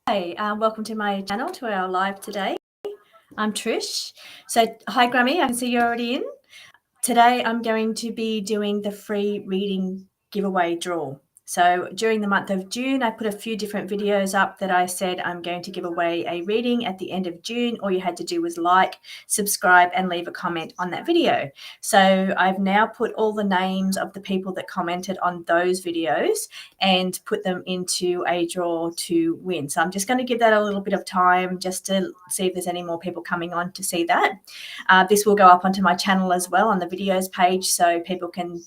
Hi, welcome to my channel, to our live today. I'm Trish. So, hi Grammy, I can see you're already in. Today I'm going to be doing the free reading giveaway draw. So during the month of June, I put a few different videos up that I said I'm going to give away a reading at the end of June. All you had to do was like, subscribe, and leave a comment on that video. So I've now put all the names of the people that commented on those videos and put them into a draw to win. So I'm just going to give that a little bit of time just to see if there's any more people coming on to see that. This will go up onto my channel as well on the videos page, so people can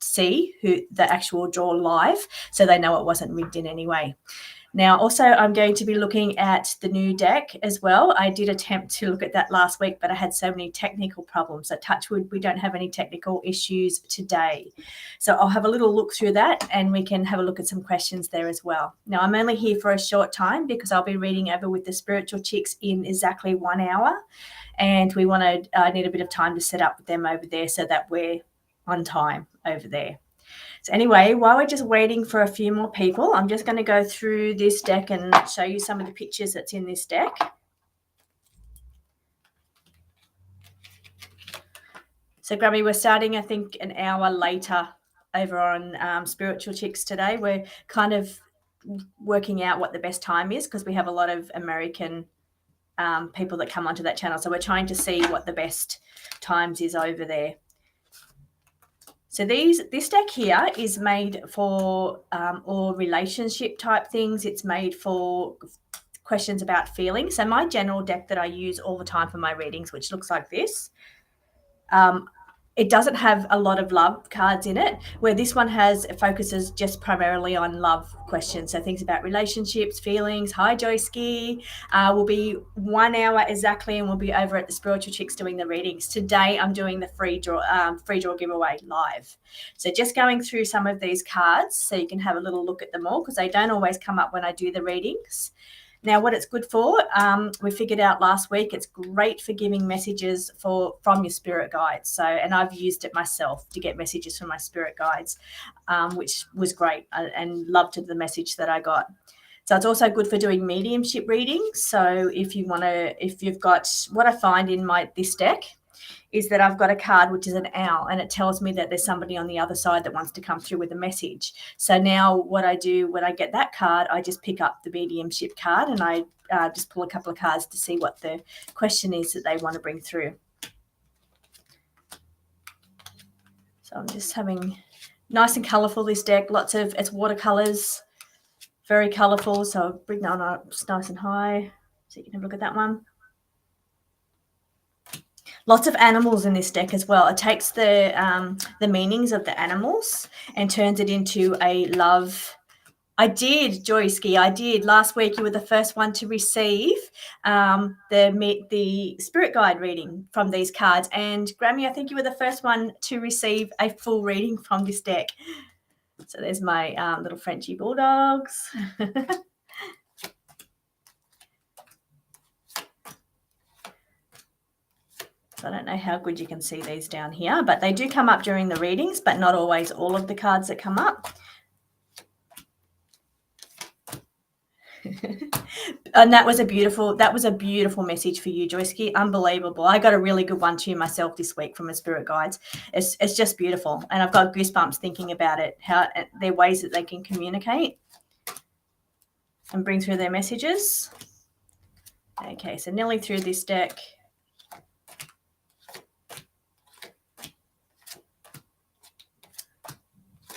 see who the actual draw live, so they know it wasn't rigged in any way. Now, also, I'm going to be looking at the new deck as well. I did attempt to look at that last week, but I had so many technical problems. So touch wood, we don't have any technical issues today. So I'll have a little look through that and we can have a look at some questions there as well. Now, I'm only here for a short time because I'll be reading over with the Spiritual Chicks in exactly 1 hour. And we want to need a bit of time to set up with them over there so that we're on time over there. So anyway, while we're just waiting for a few more people, I'm just going to go through this deck and show you some of the pictures that's in this deck. So Grubby, we're starting, I think, an hour later over on Spiritual Chicks today. We're kind of working out what the best time is because we have a lot of American people that come onto that channel. So we're trying to see what the best times is over there. So this deck here is made for all relationship type things. It's made for questions about feelings. So my general deck that I use all the time for my readings, which looks like this, it doesn't have a lot of love cards in it, where this one focuses just primarily on love questions. So things about relationships, feelings. Hi, Joyski. We'll be 1 hour exactly, and we'll be over at the Spiritual Chicks doing the readings. Today, I'm doing the free draw giveaway live. So just going through some of these cards so you can have a little look at them all because they don't always come up when I do the readings. Now, what it's good for, we figured out last week, it's great for giving messages from your spirit guides. So, and I've used it myself to get messages from my spirit guides, which was great, and loved the message that I got. So it's also good for doing mediumship readings. So if you've got, what I find in this deck is that I've got a card which is an owl, and it tells me that there's somebody on the other side that wants to come through with a message. So now what I do when I get that card, I just pick up the mediumship card and I just pull a couple of cards to see what the question is that they want to bring through. So I'm just having nice and colourful, this deck. It's watercolours, very colourful. So I'll bring that up nice and high so you can have a look at that one. Lots of animals in this deck as well. It takes the meanings of the animals and turns it into a love. I did, Joyski. I did. Last week you were the first one to receive the spirit guide reading from these cards. And Grammy, I think you were the first one to receive a full reading from this deck. So there's my little Frenchie bulldogs. So I don't know how good you can see these down here, but they do come up during the readings, but not always all of the cards that come up. And that was a beautiful message for you, Joyski. Unbelievable. I got a really good one too myself this week from a spirit guides. It's just beautiful, and I've got goosebumps thinking about it. How there are ways that they can communicate and bring through their messages. Okay, so nearly through this deck.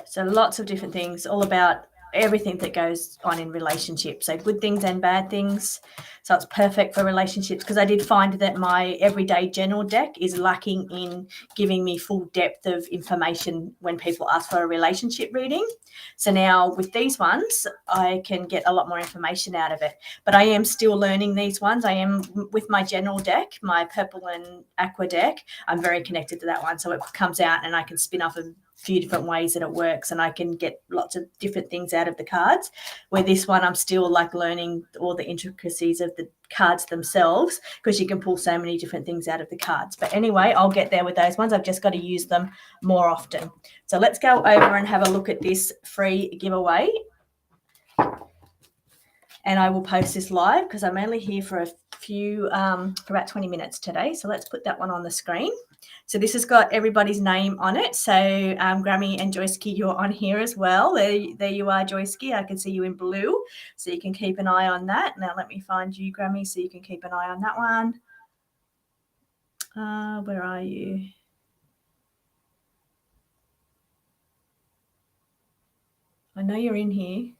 So lots of different things, all about everything that goes on in relationships. So good things and bad things. So it's perfect for relationships because I did find that my everyday general deck is lacking in giving me full depth of information when people ask for a relationship reading. So now with these ones, I can get a lot more information out of it. But I am still learning these ones. I am with my general deck, my purple and aqua deck. I'm very connected to that one. So it comes out and I can spin off a few different ways that it works, and I can get lots of different things out of the cards, where this one I'm still like learning all the intricacies of the cards themselves because you can pull so many different things out of the cards. But anyway, I'll get there with those ones. I've just got to use them more often. So let's go over and have a look at this free giveaway. and I will post this live because I'm only here for for about 20 minutes today. So let's put that one on the screen. So this has got everybody's name on it. So Grammy and Joyski, you're on here as well. There you are, Joyski. I can see you in blue, so you can keep an eye on that. Now let me find you, Grammy, so you can keep an eye on that one. Where are you? I know you're in here.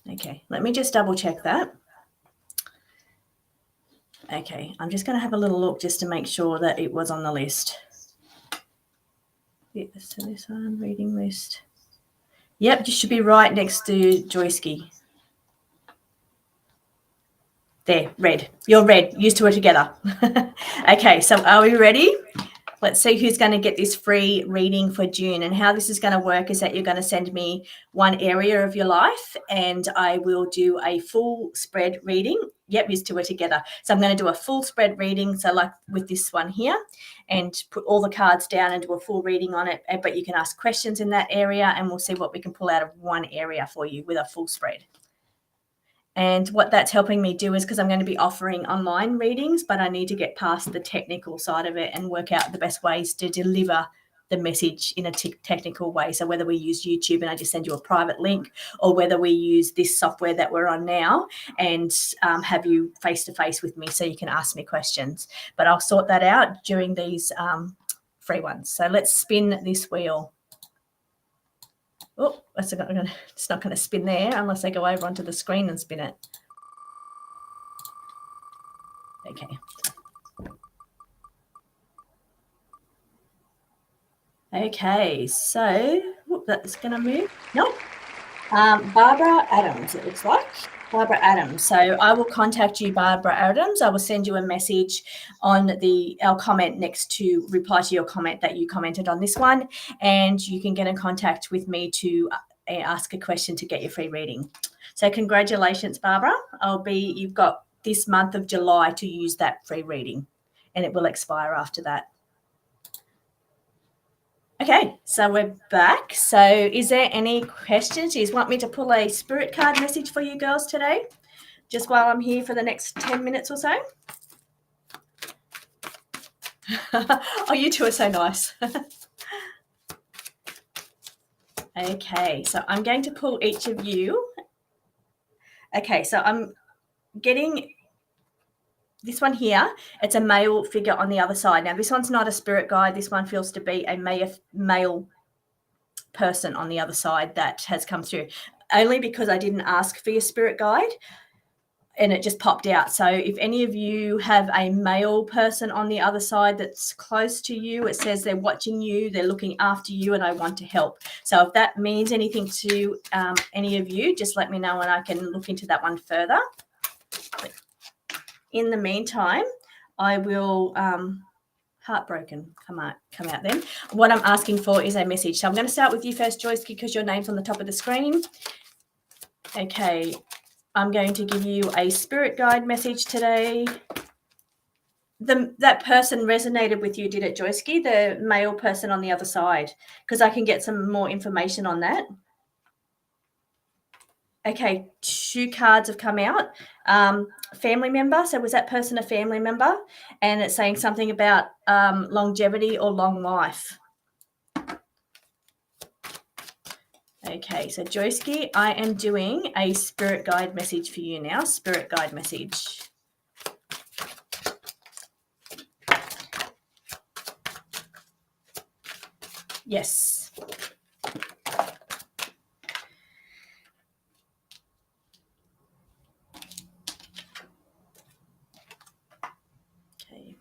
Okay, let me just double check that. Okay, I'm just going to have a little look just to make sure that it was on the list. Yeah, so this one, reading list. Yep, you should be right next to Joyski. There, red. You're red. Used to it together. Okay, so are we ready? Let's see who's going to get this free reading for June. And how this is going to work is that you're going to send me one area of your life and I will do a full spread reading. Yep, used to it together. So I'm going to do a full spread reading. So like with this one here, and put all the cards down and do a full reading on it. But you can ask questions in that area and we'll see what we can pull out of one area for you with a full spread. And what that's helping me do is because I'm going to be offering online readings, but I need to get past the technical side of it and work out the best ways to deliver the message in a technical way. So whether we use YouTube and I just send you a private link, or whether we use this software that we're on now and have you face-to-face with me so you can ask me questions. But I'll sort that out during these free ones. So let's spin this wheel. Oh, it's not going to spin there unless I go over onto the screen and spin it. Okay. Okay, so that's going to move. Nope. Barbara Adams, it looks like. Barbara Adams. So I will contact you, Barbara Adams. I will send you a message on our comment next to reply to your comment that you commented on this one, and you can get in contact with me to ask a question to get your free reading. So congratulations, Barbara. You've got this month of July to use that free reading, and it will expire after that. Okay, so we're back. So is there any questions? Do you want me to pull a spirit card message for you girls today, just while I'm here for the next 10 minutes or so? Oh, you two are so nice. Okay, so I'm going to pull each of you. Okay, so I'm getting this one here. It's a male figure on the other side. Now, this one's not a spirit guide. This one feels to be a male person on the other side that has come through, only because I didn't ask for your spirit guide and it just popped out. So if any of you have a male person on the other side that's close to you, it says they're watching you, they're looking after you, and I want to help. So if that means anything to any of you, just let me know and I can look into that one further. In the meantime, I will heartbroken come out then. What I'm asking for is a message. So I'm going to start with you first, Joyce, because your name's on the top of the screen. Okay, I'm going to give you a spirit guide message today. That person resonated with you, did it, Joyski? The male person on the other side, because I can get some more information on that. Okay, 2 cards have come out. Family member. So was that person a family member? And it's saying something about longevity or long life. Okay, so Joyski, I am doing a spirit guide message for you now. Spirit guide message. Yes. Okay.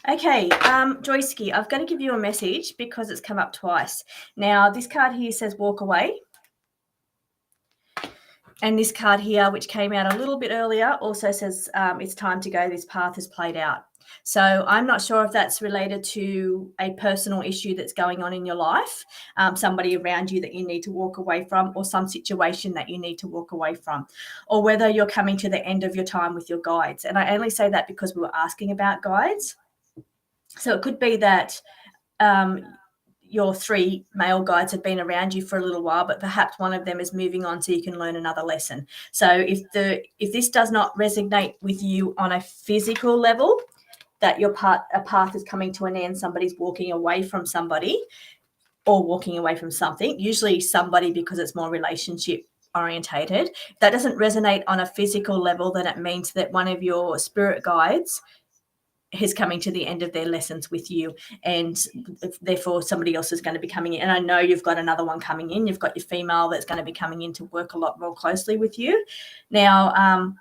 Okay, Joyski, I've got to give you a message because it's come up twice. Now, this card here says walk away. And this card here, which came out a little bit earlier, also says it's time to go. This path has played out. So I'm not sure if that's related to a personal issue that's going on in your life, somebody around you that you need to walk away from, or some situation that you need to walk away from, or whether you're coming to the end of your time with your guides. And I only say that because we were asking about guides. So it could be that your 3 male guides have been around you for a little while, but perhaps one of them is moving on so you can learn another lesson. So if this does not resonate with you on a physical level, that a path is coming to an end, somebody's walking away from somebody or walking away from something, usually somebody, because it's more relationship orientated. If that doesn't resonate on a physical level, then it means that one of your spirit guides is coming to the end of their lessons with you, and therefore somebody else is going to be coming in. And I know you've got another one coming in. You've got your female that's going to be coming in to work a lot more closely with you. Now,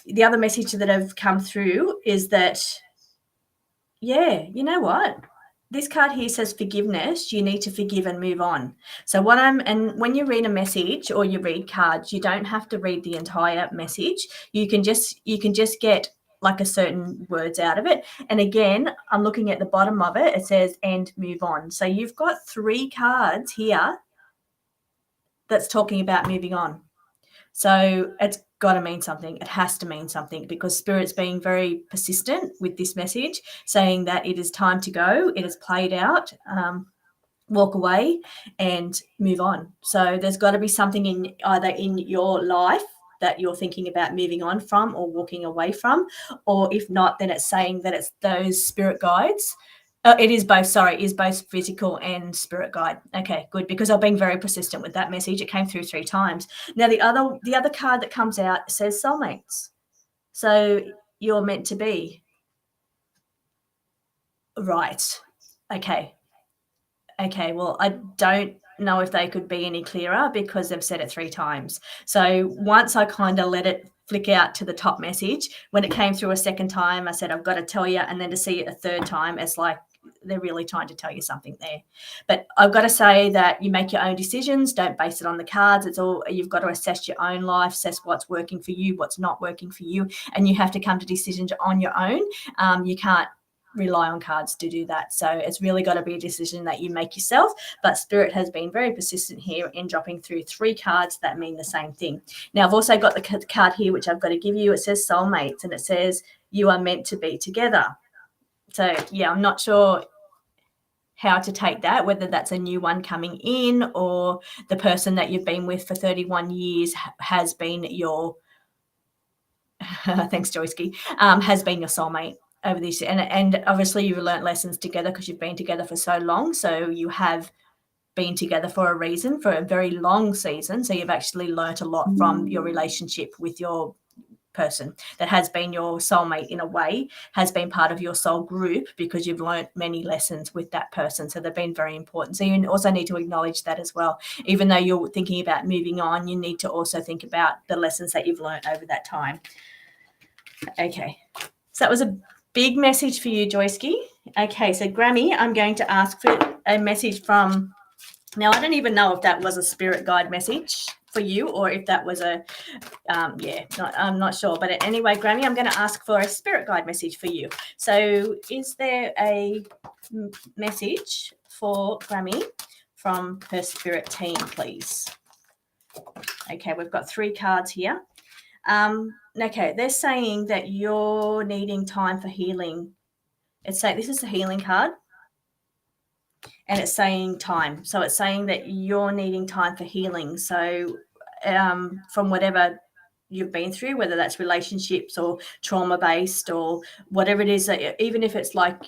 the other message that have come through is that, yeah, you know what? This card here says forgiveness. You need to forgive and move on. So and when you read a message or you read cards, you don't have to read the entire message. You can just get like a certain words out of it. And again, I'm looking at the bottom of it. It says and move on. So you've got 3 cards here that's talking about moving on. So it's got to mean something. It has to mean something, because Spirit's being very persistent with this message, saying that it is time to go. It is played out. Walk away and move on. So there's got to be something either in your life that you're thinking about moving on from or walking away from, or if not, then it's saying that it's those spirit guides. It is both physical and spirit guide. Okay, good, because I've been very persistent with that message. It came through 3 times. Now the other card that comes out says soulmates. So you're meant to be. Right. Okay, well, I don't know if they could be any clearer, because they've said it 3 times. So once I kind of let it flick out to the top message, when it came through a second time, I said, I've got to tell you. And then to see it a third time, it's like they're really trying to tell you something there. But I've got to say that you make your own decisions. Don't base it on the cards. You've got to assess your own life, assess what's working for you, what's not working for you. And you have to come to decisions on your own. You can't rely on cards to do that. So it's really got to be a decision that you make yourself. But Spirit has been very persistent here in dropping through 3 cards that mean the same thing. Now, I've also got the card here, which I've got to give you. It says soulmates, and it says you are meant to be together. So, yeah, I'm not sure how to take that, whether that's a new one coming in or the person that you've been with for 31 years has been your thanks, Joyski, has been your soulmate over this. And obviously you've learnt lessons together because you've been together for so long. So you have been together for a reason, for a very long season. So you've actually learnt a lot from your relationship with your person that has been your soulmate, in a way, has been part of your soul group, because you've learnt many lessons with that person. So they've been very important. So you also need to acknowledge that as well. Even though you're thinking about moving on, you need to also think about the lessons that you've learnt over that time. Okay, so that was a big message for you, Joyski. Okay, so Grammy, I'm going to ask for a message from, now I don't even know if that was a spirit guide message for you or if that was I'm not sure. But anyway, Grammy, I'm going to ask for a spirit guide message for you. So is there a message for Grammy from her spirit team, please? Okay, we've got 3 cards here. Okay, they're saying that you're needing time for healing. This is a healing card, and it's saying time. So it's saying that you're needing time for healing. So from whatever you've been through, whether that's relationships or trauma-based or whatever it is, that even if it's like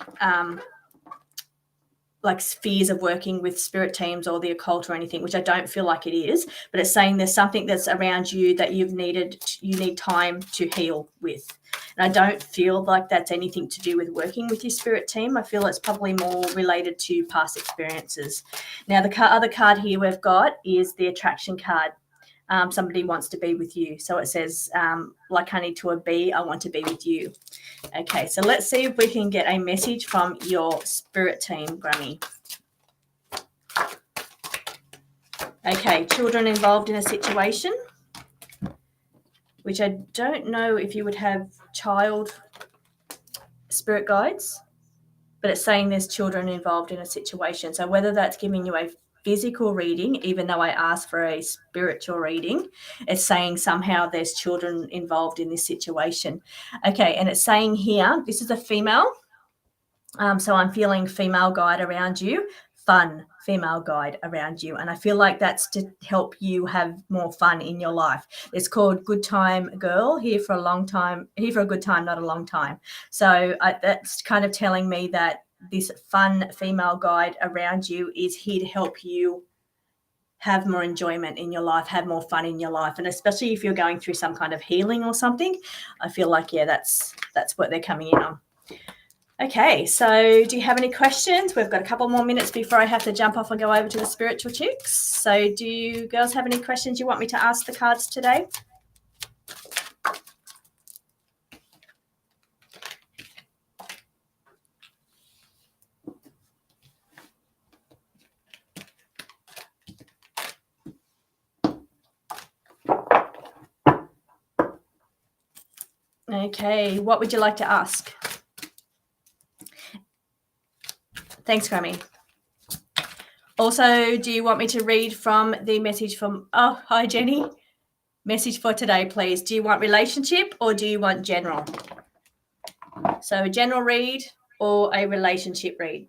fears of working with spirit teams or the occult or anything, which I don't feel like it is, but it's saying there's something that's around you that you need time to heal with. And I don't feel like that's anything to do with working with your spirit team. I feel it's probably more related to past experiences. Now, the other card here we've got is the attraction card. Somebody wants to be with you. So it says, like honey to a bee, I want to be with you. Okay, so let's see if we can get a message from your spirit team, Grammy. Okay, children involved in a situation, which I don't know if you would have child spirit guides, but it's saying there's children involved in a situation. So whether that's giving you a physical reading, even though I asked for a spiritual reading, it's saying somehow there's children involved in this situation. Okay, and it's saying here, this is a female. So I'm feeling female guide around you, fun female guide around you. And I feel like that's to help you have more fun in your life. It's called Good Time Girl, here for a long time, here for a good time, not a long time. So that's kind of telling me that this fun female guide around you is here to help you have more enjoyment in your life, have more fun in your life. And especially if you're going through some kind of healing or something, I feel like, yeah, that's what they're coming in on. Okay, so do you have any questions? We've got a couple more minutes before I have to jump off and go over to the spiritual chicks. So do you girls have any questions you want me to ask the cards today? Okay, what would you like to ask? Thanks, Grammy. Also, do you want me to read from the message from, oh, hi, Jenny. Message for today, please. Do you want relationship or do you want general? So a general read or a relationship read?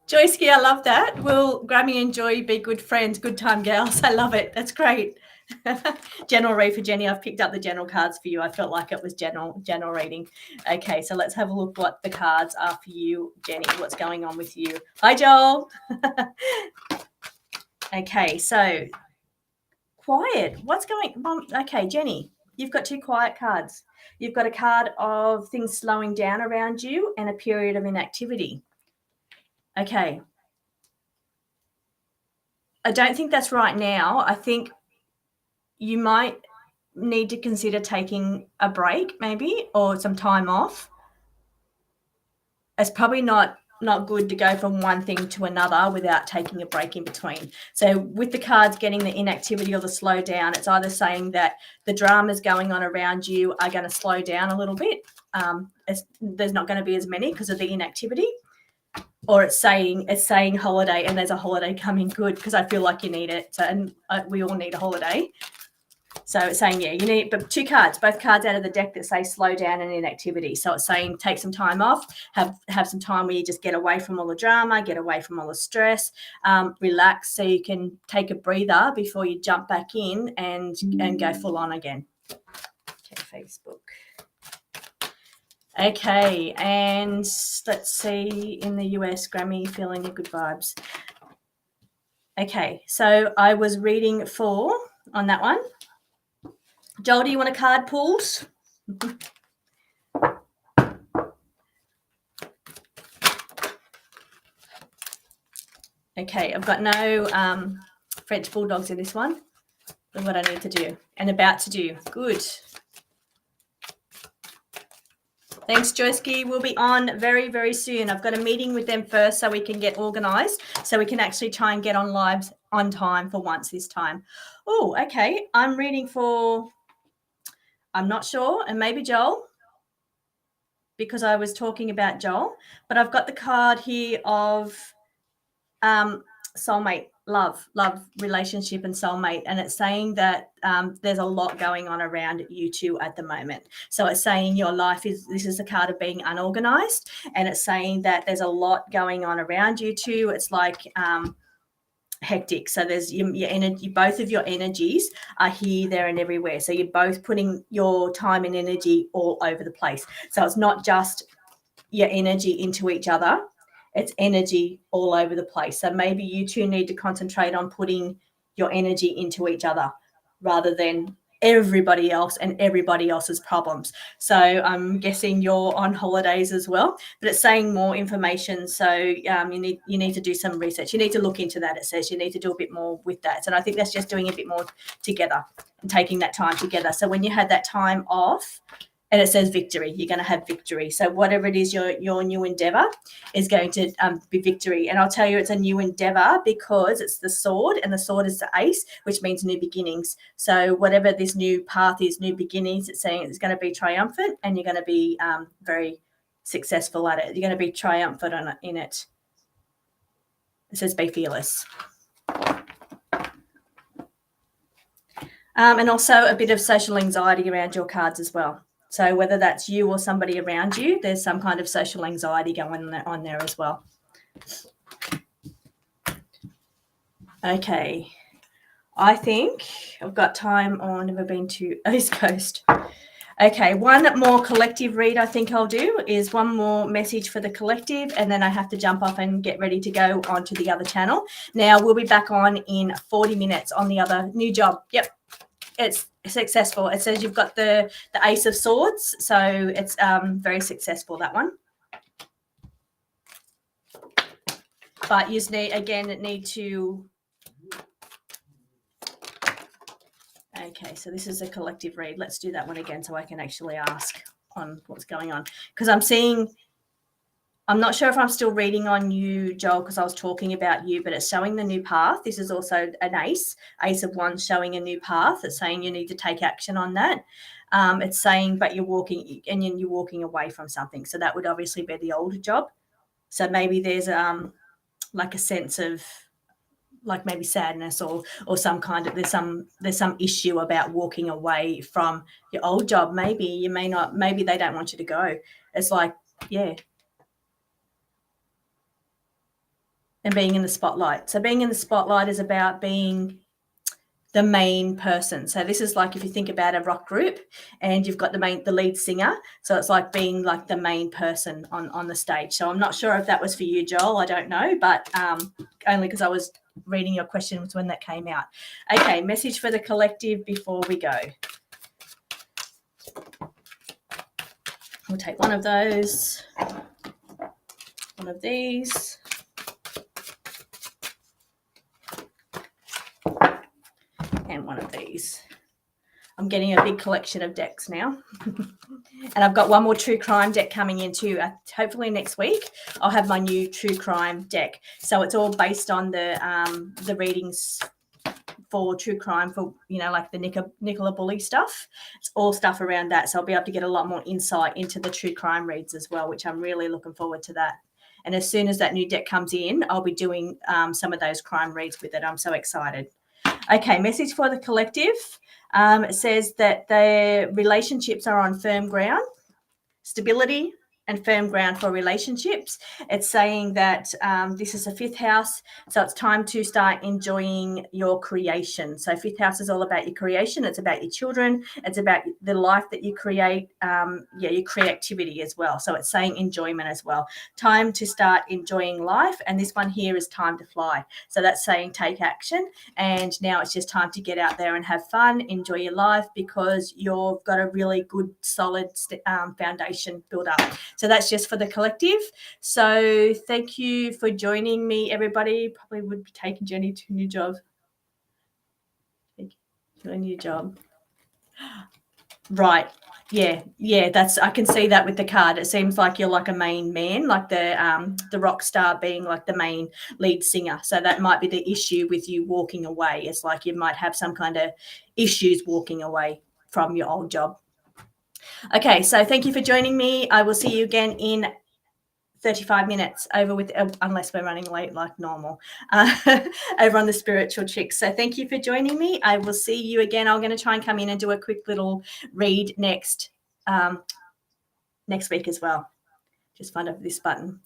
Joyski, I love that. Will Grammy and Joy be good friends, good time gals? I love it. That's great. General read for Jenny. I've picked up the general cards for you. I felt like it was general reading. Okay, so let's have a look what the cards are for you, Jenny. What's going on with you? Hi, Joel. Okay, so quiet. What's going on? Okay, Jenny, you've got two quiet cards. You've got a card of things slowing down around you and a period of inactivity. Okay. I don't think that's right now. I think you might need to consider taking a break maybe or some time off. It's probably not good to go from one thing to another without taking a break in between. So with the cards getting the inactivity or the slow down, it's either saying that the dramas going on around you are going to slow down a little bit. There's not going to be as many because of the inactivity. Or it's saying holiday and there's a holiday coming good because I feel like you need it. So, and we all need a holiday. So it's saying, yeah, you need, but two cards, both cards out of the deck that say slow down and inactivity. So it's saying take some time off, have some time where you just get away from all the drama, get away from all the stress, relax so you can take a breather before you jump back in and go full on again. Okay, Facebook. Okay, and let's see, in the US, Grammy, feeling your good vibes. Okay, so I was reading 4 on that one. Joel, do you want a card pulled? Okay, I've got no French bulldogs in this one. Look what I need to do and about to do. Good. Thanks, Joyski. We'll be on very, very soon. I've got a meeting with them first so we can get organised, so we can actually try and get on lives on time for once this time. Oh, okay. I'm reading for, I'm not sure, and maybe Joel, because I was talking about Joel, but I've got the card here of soulmate, love, relationship and soulmate. And it's saying that there's a lot going on around you two at the moment. So it's saying your life this is a card of being unorganized. And it's saying that there's a lot going on around you two. It's like hectic. So there's your energy, both of your energies are here, there and everywhere. So you're both putting your time and energy all over the place. So it's not just your energy into each other. It's energy all over the place. So maybe you two need to concentrate on putting your energy into each other rather than everybody else and everybody else's problems. So I'm guessing you're on holidays as well, but it's saying more information. So you need to do some research. You need to look into that. It says you need to do a bit more with that. So I think that's just doing a bit more together and taking that time together. So when you had that time off, and it says victory. You're going to have victory. So whatever it is, your new endeavor is going to be victory. And I'll tell you, it's a new endeavor because it's the sword, and the sword is the ace, which means new beginnings. So whatever this new path is, new beginnings, it's saying it's going to be triumphant, and you're going to be very successful at it. You're going to be triumphant in it. It says be fearless. And also a bit of social anxiety around your cards as well. So whether that's you or somebody around you, there's some kind of social anxiety going on there as well. Okay. I think I've got time on, never been to East Coast. Okay, one more collective read I think I'll do is one more message for the collective, and then I have to jump off and get ready to go onto the other channel. Now, we'll be back on in 40 minutes on the other new job. Yep, it's successful. It says you've got the Ace of Swords, so it's very successful, that one. But you just need to... Okay, so this is a collective read. Let's do that one again so I can actually ask on what's going on. Because I'm not sure if I'm still reading on you, Joel, because I was talking about you, but it's showing the new path. This is also an ace of wands showing a new path. It's saying you need to take action on that. It's saying, but you're walking away from something. So that would obviously be the older job. So maybe there's like a sense of like maybe sadness or some kind of there's some issue about walking away from your old job. Maybe they don't want you to go. It's like, yeah. And being in the spotlight. So being in the spotlight is about being the main person. So this is like if you think about a rock group and you've got the lead singer. So it's like being like the main person on the stage. So I'm not sure if that was for you, Joel. I don't know, but only because I was reading your questions when that came out. Okay, message for the collective before we go. We'll take one of those, one of these. And one of these. I'm getting a big collection of decks now. And I've got one more true crime deck coming in too. Hopefully next week I'll have my new true crime deck. So it's all based on the readings for true crime, for like the Nicola Bulley stuff. It's all stuff around that. So I'll be able to get a lot more insight into the true crime reads as well, which I'm really looking forward to that. And as soon as that new deck comes in, I'll be doing some of those crime reads with it. I'm so excited. Okay, message for the collective. It says that their relationships are on firm ground, stability and firm ground for relationships. It's saying that this is a fifth house, so it's time to start enjoying your creation. So fifth house is all about your creation. It's about your children. It's about the life that you create, your creativity as well. So it's saying enjoyment as well. Time to start enjoying life. And this one here is time to fly. So that's saying take action. And now it's just time to get out there and have fun, enjoy your life, because you've got a really good, solid foundation built up. So that's just for the collective. So thank you for joining me, everybody. Probably would be taking Jenny to a new job. To a new job. Right. Yeah. I can see that with the card. It seems like you're like a main man, like the rock star being like the main lead singer. So that might be the issue with you walking away. It's like you might have some kind of issues walking away from your old job. Okay, so thank you for joining me. I will see you again in 35 minutes over with, unless we're running late like normal, over on the Spiritual Chicks. So thank you for joining me. I will see you again. I'm going to try and come in and do a quick little read next week as well. Just find over this button.